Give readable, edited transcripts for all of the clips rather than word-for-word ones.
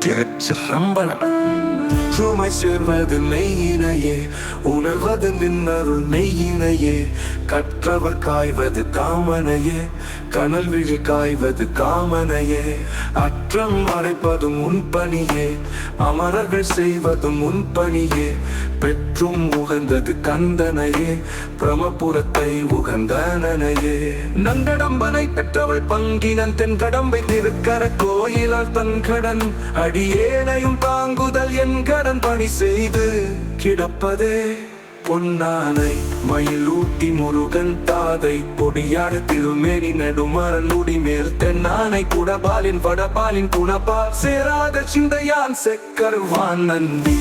திருச்சிற்றம்பலம். சுமை சேர்வது நெய்யினையே, உணர்வது நின்னருள் நெய்யினையே. கற்றவர் காய்வது காமனையே, கனல் விழி காய்வது காமனையே. அற்றம் அடைப்பதும் உன் பணியே, அமரர்கள் செய்வதும் உன் பணியே. பெற்றும் உகந்தது கந்தனையே, பிரமபுரத்தை உகந்தனையே. நங்கடம்பனை பெற்றவள் பங்கினன் தென் கடம்பை திருக்கர கோயிலால் தன் கடன் அடியேனையும் தாங்குதல் என் கடன் பணி செய்து கிடப்பதே. பொன்னானை மயிலூட்டி முருகன் தாதை பொடியாடு திருமேனி நெடுமரன் முடிமேல் தென்னானை குடபாலின் வடபாலின் குணபால் சேராத சிந்தையான் செக்கருவான் நந்தி.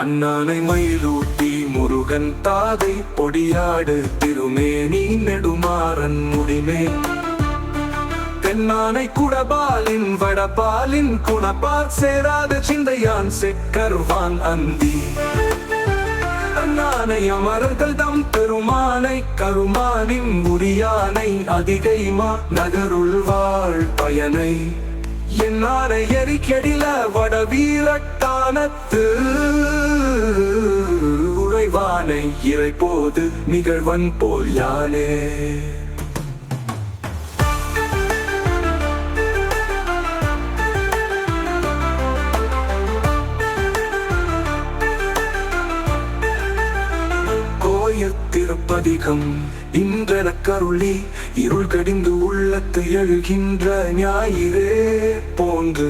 அண்ணானை மயிலூட்டி முருகன் தாதை பொடியாடு திருமேனி நெடுமாறன் முடிமேல் தென்னானை குடபாலின் வடபாலின் குணபால் சேராத சிந்தையான் செக்கருவான் அந்தி. அண்ணானை அமரர்கள் தம் பெருமானை கருமானின் உரியானை அதிகைமா நகருள் வாழ் பயனை என்னாரை எரிக்கெடில வடவீரட்டானத்து உறைவானை இறைப்போது நிகழ்வன் போல் யானே. திருப்பதிகம் இன்றென கருளி இருள் கடிந்து உள்ளத்து எழுகின்ற ஞாயிறே போன்று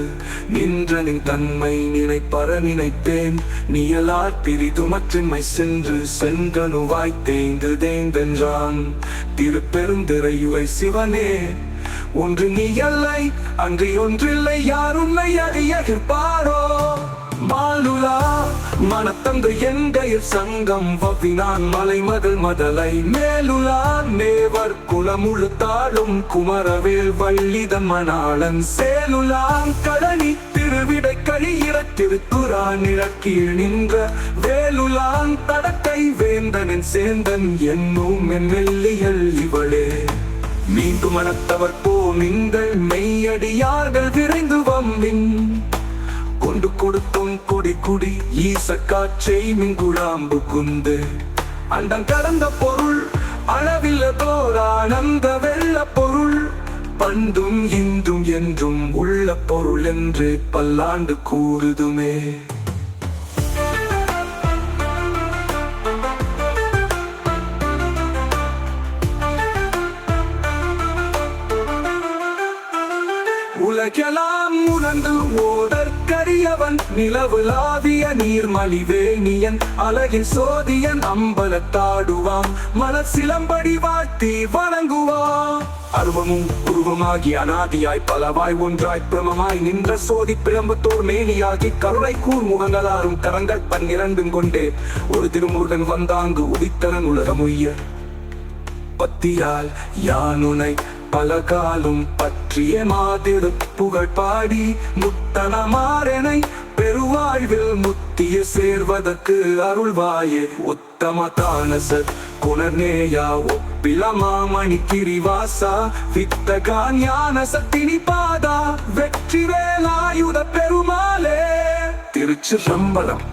நின்றனின் தன்மை நினைப்பற நினைப்பேன். நியலார் பிரிது மற்றின்மை சென்று செங்கனுவாய் தேய்ந்து தேய்ந்தென்றான் திருப்பெருந்திரையுவை சிவனே. ஒன்று நீயல்லை அன்றி ஒன்றில்லை, யார் உன்னை அறியகிற்பாரோ. மாலுலா மனத்தந்து என்கையில் சங்கம் வவ்வினான் மலைமகள் மதலை மேலுலா நேவர் குலமுழுத்தாளும் குமரவேல் வள்ளிதன் மணாளன் சேலுலான் கடனி திருவிடை கழியிற திருக்குறான் இறக்கீழ் நின்ற வேலுலான் தடக்கை வேந்தனின் சேந்தன் என்னும் என் மெல்லியல் இவளே. மீண்டும் மனத்தவர் போ நீங்கள் மெய்யடியார்கள் விரைந்து வம்பின் கொண்டு கொடுத்தும் கொடி குடி ஈச காற்றை மிங்குழாம்பு குந்து அண்டம் கடந்த பொருள் அளவில்லதோர் ஆனந்த வெள்ள பொருள் பண்டும் இன்றும் என்றும் உள்ள பொருள் என்று பல்லாண்டு கூறுதுமே. உலகெல்லாம் உணர்ந்து ஓடற்கரியவன் நிலவுலாவிய நீர்மலிவேணியன் அழகின் சோதியன் அம்பலத்தாடுவான் மலர் சிலம்படி வாழ்த்தி வணங்குவான். அருவமும் உருவமாகி அநாதியாய் பலவாய் ஒன்றாய் பிரமமாய் நின்ற சோதி பிரம்பத்தோர் மேனியாகி கருணை கூர் முகங்களாரும் கரங்கள் 12 கொண்டே ஒரு திருமுருகன் வந்தாங்கு உதித்தனன் உலகமுய்ய பத்தியால் யானுனை பலகாலும் பற்றிய மாதிரு புகழ் பாடி முத்தனமாறனை பெருவாழ்வில் முத்திய சேர்வதற்கு அருள்வாயே. உத்தம தானசத் குணர்நேயா ஒப்பிலமாமணி கிரிவாசா வித்தகா ஞான சத்தினி பாதா வெற்றி வேலாயுத பெருமாளே. திருச்சிற்றம்பலம்.